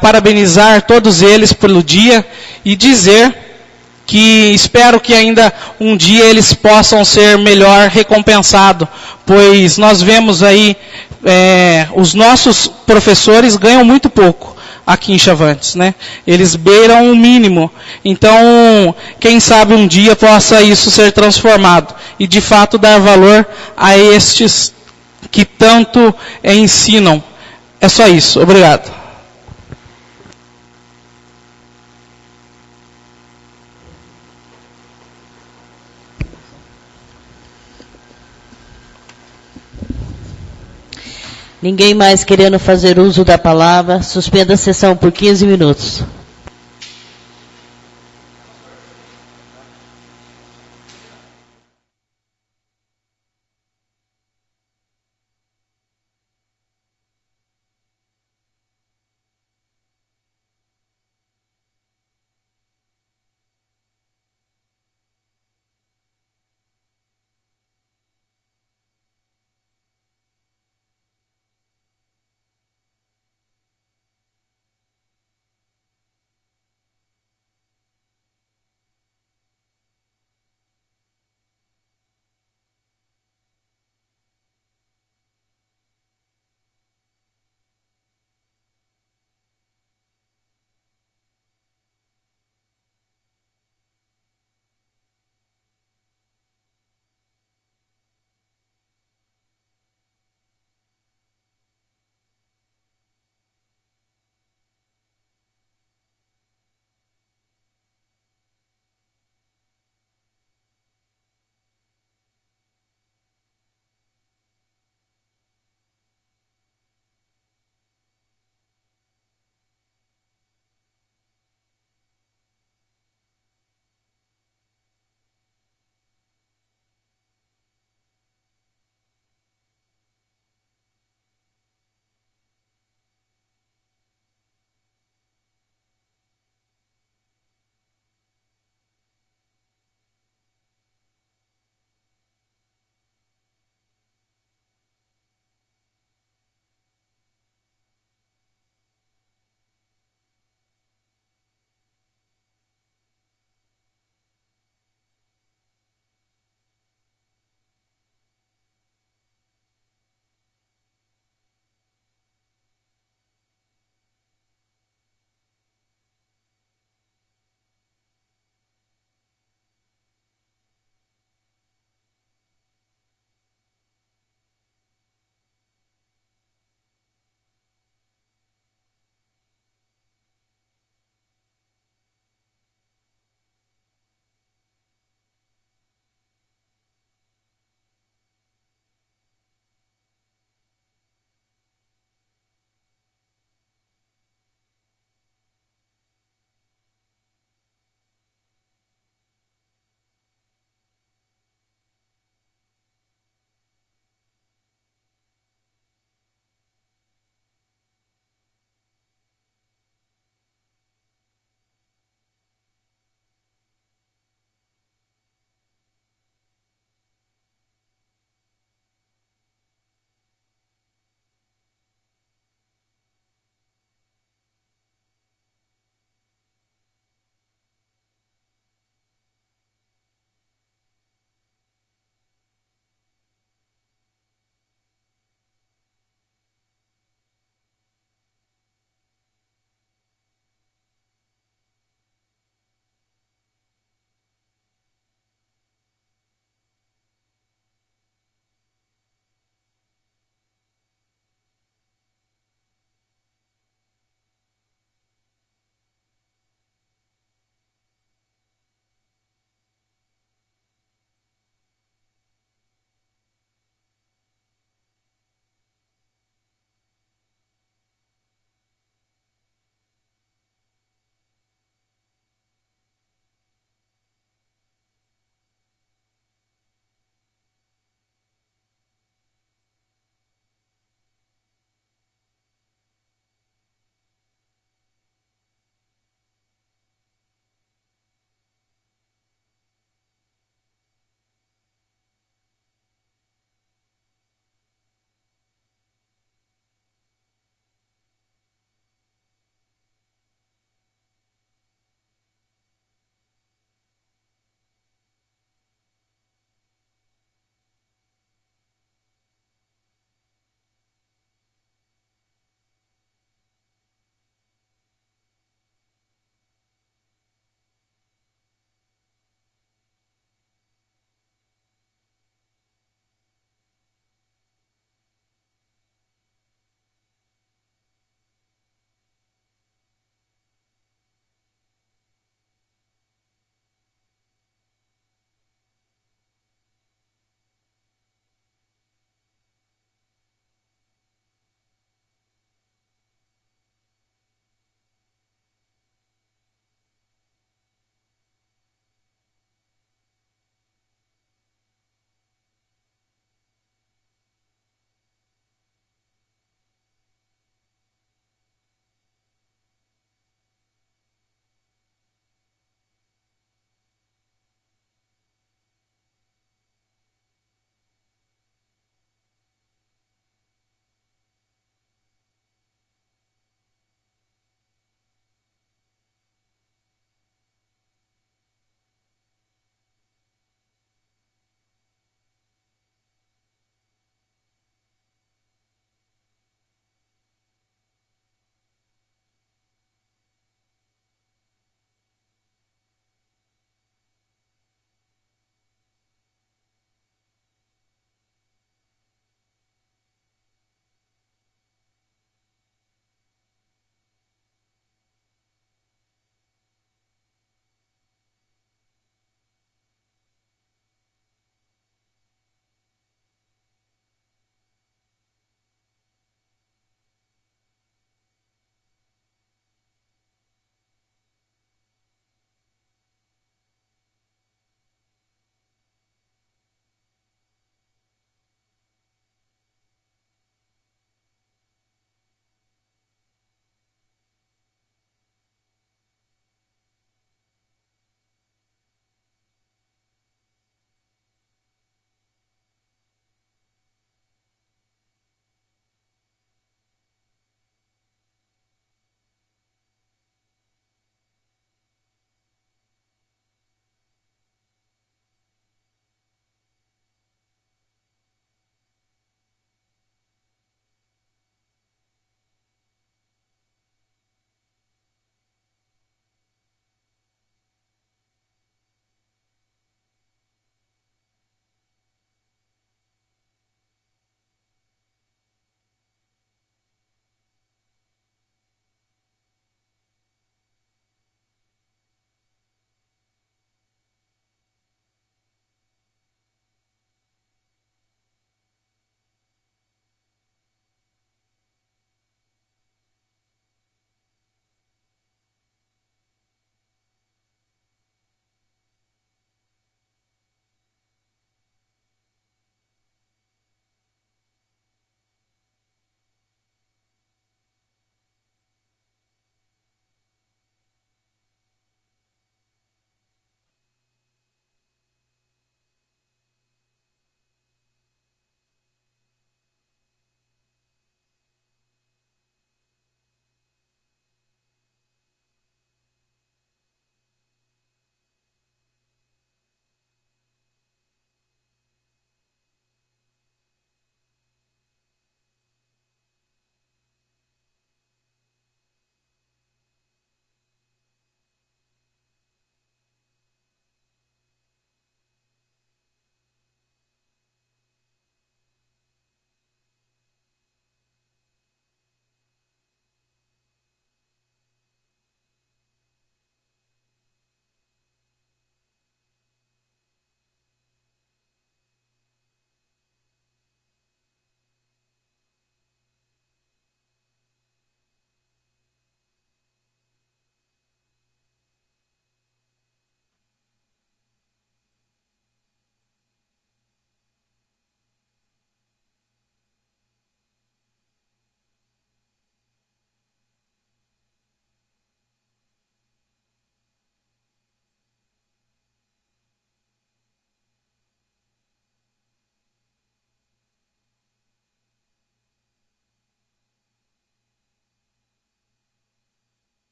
parabenizar todos eles pelo dia e dizer que espero que ainda um dia eles possam ser melhor recompensados, pois nós vemos aí, os nossos professores ganham muito pouco aqui em Chavantes, né? Eles beiram o mínimo. Então, quem sabe um dia possa isso ser transformado e de fato dar valor a estes que tanto ensinam. É só isso. Obrigado. Ninguém mais querendo fazer uso da palavra, suspenda a sessão por 15 minutos.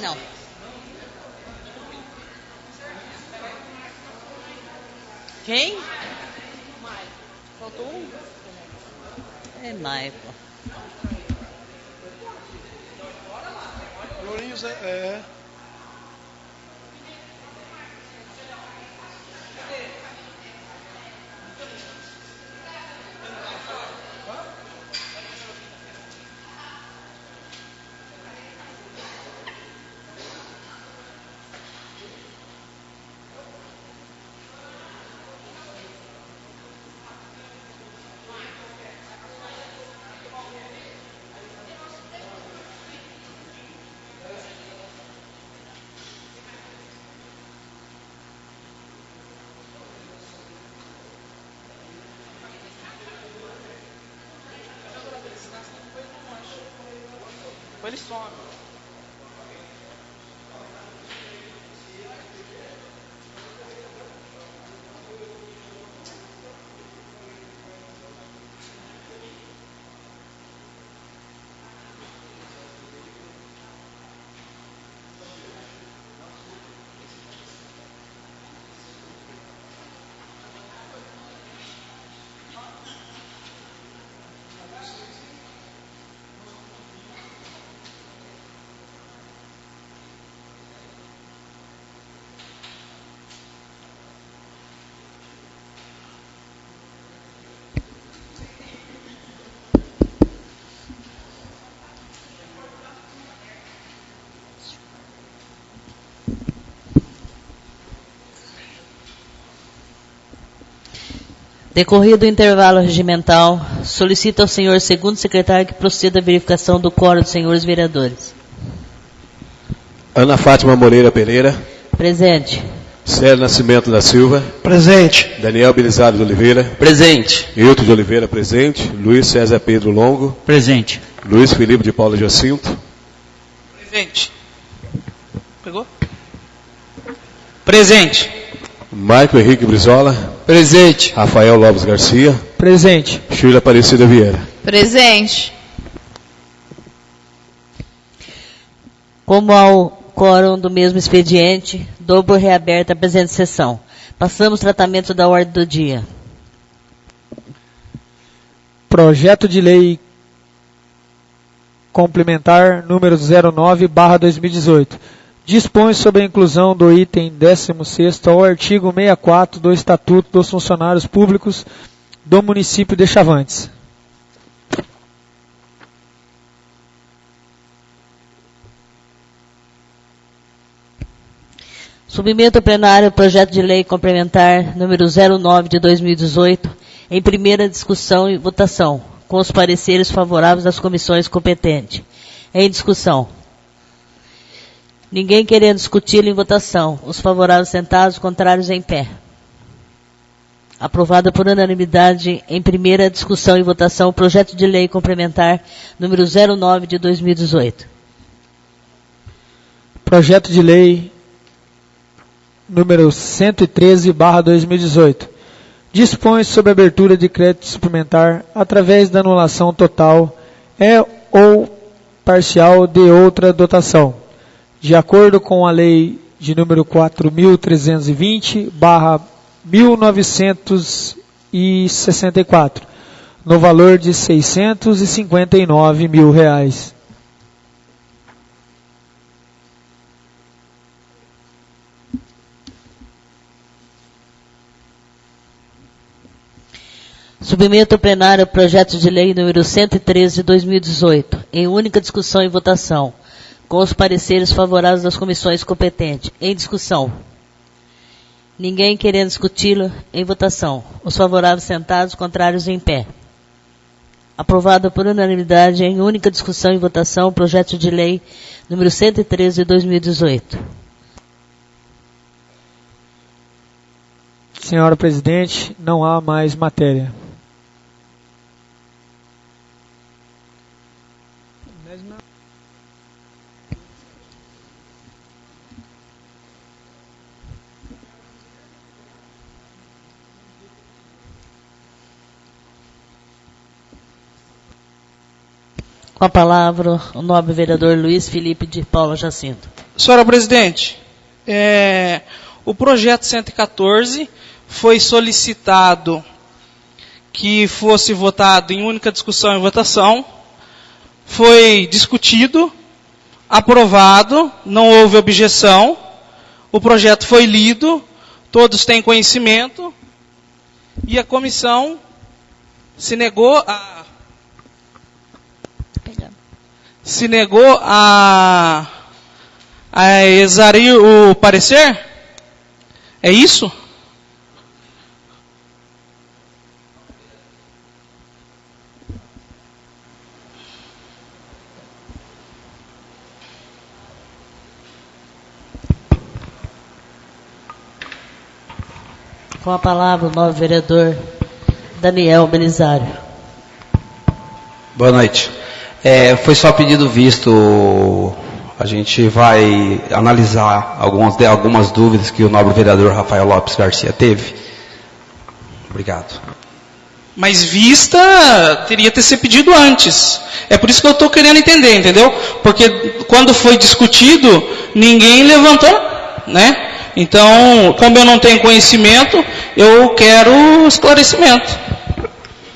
Não. Quem? Faltou um? É Maico. Lourinhos é. Ele some. Decorrido o intervalo regimental, solicito ao senhor segundo secretário que proceda à verificação do quórum dos senhores vereadores. Ana Fátima Moreira Pereira. Presente. Célio Nascimento da Silva. Presente. Daniel Belisário de Oliveira. Presente. Hilton de Oliveira, presente. Luiz César Pedro Longo. Presente. Luiz Felipe de Paula Jacinto. Presente. Pegou? Presente. Maico Henrique Brizola. Presente. Rafael Lopes Garcia. Presente. Sheila Aparecida Vieira. Presente. Como ao quórum do mesmo expediente, dou por reaberta a presente sessão. Passamos ao tratamento da ordem do dia. Projeto de lei complementar número 09/2018. Dispõe sobre a inclusão do item 16º ao artigo 64 do Estatuto dos Funcionários Públicos do município de Chavantes. Submeto ao plenário o projeto de lei complementar número 09 de 2018 em primeira discussão e votação, com os pareceres favoráveis das comissões competentes. Em discussão. Ninguém querendo discuti-lo em votação. Os favoráveis sentados, contrários em pé. Aprovado por unanimidade em primeira discussão e votação o projeto de lei complementar número 09 de 2018. Projeto de lei número 113/2018. Dispõe sobre a abertura de crédito suplementar através da anulação total ou parcial de outra dotação, de acordo com a lei de número 4.320/1964, no valor de R$659 mil. Submeto ao plenário o projeto de lei número 113 de 2018, em única discussão e votação, com os pareceres favoráveis das comissões competentes. Em discussão. Ninguém querendo discuti-lo em votação. Os favoráveis sentados, contrários em pé. Aprovado por unanimidade em única discussão e votação o projeto de lei número 113 de 2018. Senhora Presidente, não há mais matéria. Com a palavra, o nobre vereador Luiz Felipe de Paula Jacinto. Senhora presidente, o projeto 114 foi solicitado que fosse votado em única discussão e votação, foi discutido, aprovado, não houve objeção, o projeto foi lido, todos têm conhecimento, e a comissão se negou a exarir o parecer? É isso? Com a palavra o novo vereador Daniel Belisário. Boa noite. Foi só pedido visto, a gente vai analisar algumas dúvidas que o nobre vereador Rafael Lopes Garcia teve. Obrigado. Mas vista teria que ser pedido antes. É por isso que eu estou querendo entender, entendeu? Porque quando foi discutido, ninguém levantou, né? Então, como eu não tenho conhecimento, eu quero esclarecimento.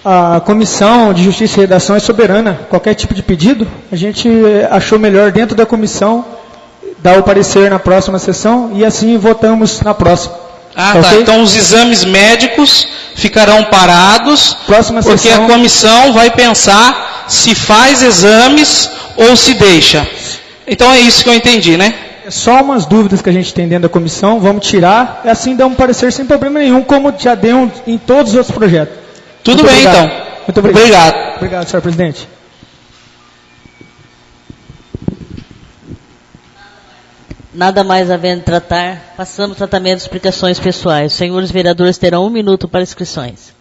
A Comissão de Justiça e Redação é soberana. Qualquer tipo de pedido, a gente achou melhor dentro da comissão dar o parecer na próxima sessão e assim votamos na próxima. Ah, tá. Okay? Então os exames médicos ficarão parados, Próxima porque sessão, a comissão vai pensar se faz exames ou se deixa. Então é isso que eu entendi, né? é só umas dúvidas que a gente tem dentro da comissão, vamos tirar e assim dar um parecer sem problema nenhum, como já deu em todos os outros projetos. Tudo Muito bem, obrigado. então. Muito obrigado. Obrigado. Obrigado, senhor presidente. Nada mais havendo de tratar, passamos ao tratamento de explicações pessoais. Os senhores vereadores terão 1 minuto para inscrições.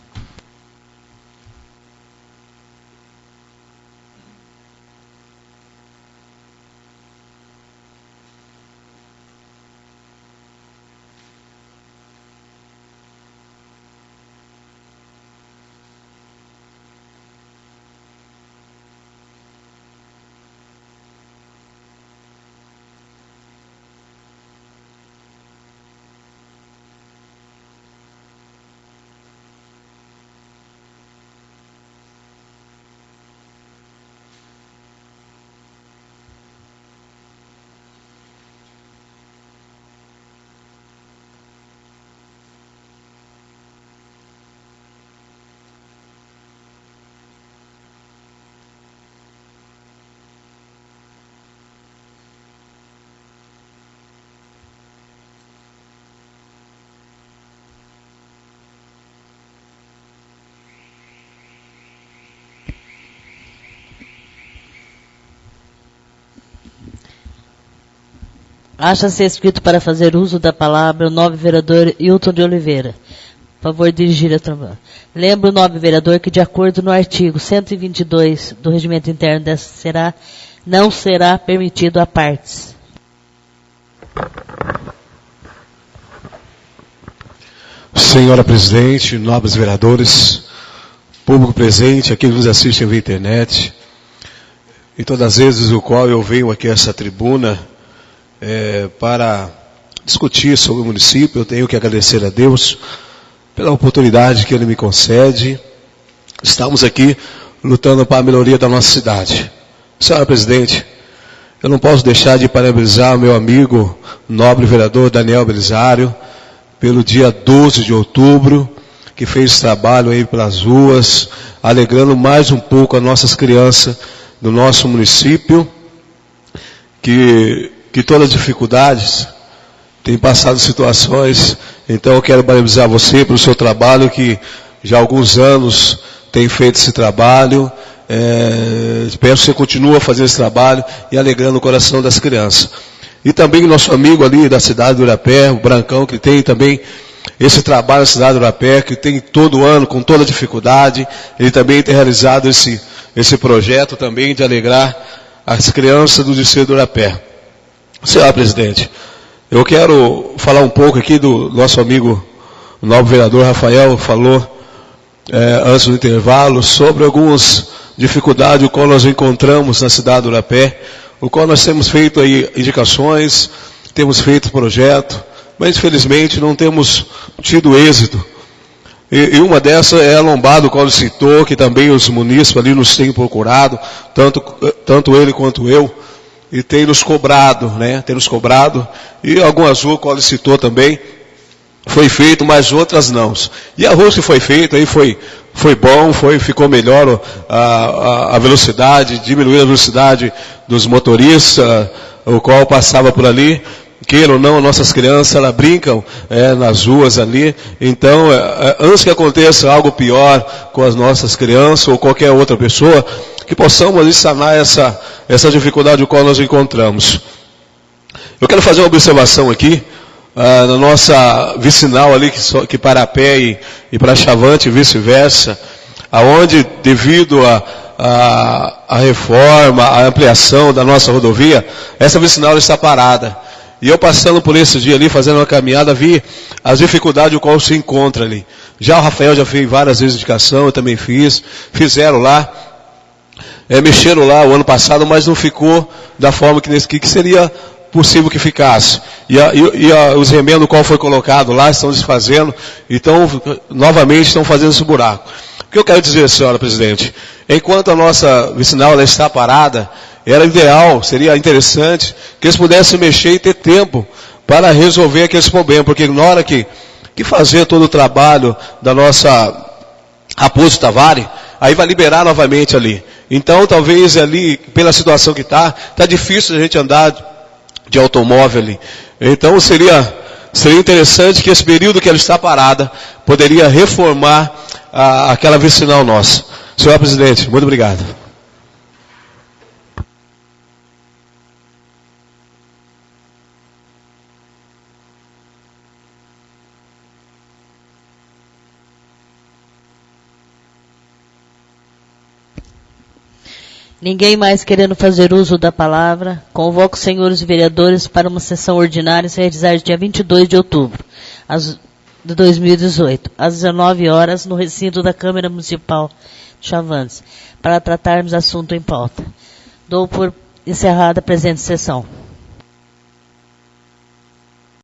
Acha-se escrito para fazer uso da palavra o nobre vereador Hilton de Oliveira. Por favor, dirigir a trombone. Lembro o nobre vereador que, de acordo no artigo 122 do Regimento Interno não será permitido a partes. Senhora presidente, nobres vereadores, público presente, aqueles que nos assistem via internet, e todas as vezes o qual eu venho aqui a essa tribuna para discutir sobre o município, eu tenho que agradecer a Deus pela oportunidade que Ele me concede. Estamos aqui lutando para a melhoria da nossa cidade. Senhora presidente, eu não posso deixar de parabenizar o meu amigo, nobre vereador Daniel Belisário, pelo dia 12 de outubro, que fez trabalho aí pelas ruas, alegrando mais um pouco as nossas crianças do nosso município, que todas as dificuldades têm passado situações. Então eu quero parabenizar você pelo seu trabalho, que já há alguns anos tem feito esse trabalho. Espero que você continue fazendo esse trabalho e alegrando o coração das crianças. E também nosso amigo ali da cidade do Urapé, o Brancão, que tem também esse trabalho na cidade do Urapé, que tem todo ano, com toda dificuldade, ele também tem realizado esse projeto também de alegrar as crianças do distrito do Urapé. Senhor presidente, eu quero falar um pouco aqui do nosso amigo, o nobre vereador Rafael, falou antes do intervalo, sobre algumas dificuldades que nós encontramos na cidade do Urapé, o qual nós temos feito aí indicações, temos feito projeto, mas infelizmente não temos tido êxito. E uma dessas é a lombada, o qual ele citou, que também os munícipes ali nos têm procurado, tanto ele quanto eu, e tem nos cobrado, né? Tem nos cobrado, e algumas ruas, o qual ele citou também, foi feito, mas outras não. E a rua que foi feita aí foi bom, ficou melhor a velocidade, diminuiu a velocidade dos motoristas, o qual passava por ali. Queira ou não, nossas crianças, elas brincam nas ruas ali. Então, antes que aconteça algo pior com as nossas crianças ou qualquer outra pessoa, que possamos ali sanar essa dificuldade com a qual nós encontramos. Eu quero fazer uma observação aqui, na nossa vicinal ali, que para a pé e para Chavante e vice-versa, aonde devido a reforma, a ampliação da nossa rodovia, essa vicinal está parada. E eu passando por esse dia ali, fazendo uma caminhada, vi as dificuldades o qual se encontra ali. Já o Rafael já fez várias vezes indicação, eu também fizeram lá, mexeram lá o ano passado, mas não ficou da forma que seria possível que ficasse. E os remendos qual foi colocado lá estão desfazendo, então novamente estão fazendo esse buraco. O que eu quero dizer, senhora presidente, enquanto a nossa vicinal ela está parada, era ideal, seria interessante que eles pudessem mexer e ter tempo para resolver aqueles problemas, porque na hora que fazer todo o trabalho da nossa Raposo Tavares, aí vai liberar novamente ali. Então talvez ali, pela situação que está difícil a gente andar de automóvel ali. Então seria interessante que esse período que ela está parada, poderia reformar aquela vicinal nossa. Senhor presidente, muito obrigado. Ninguém mais querendo fazer uso da palavra, convoco os senhores vereadores para uma sessão ordinária a se realizar dia 22 de outubro de 2018, às 19 horas, no recinto da Câmara Municipal de Chavantes, para tratarmos assunto em pauta. Dou por encerrada a presente sessão.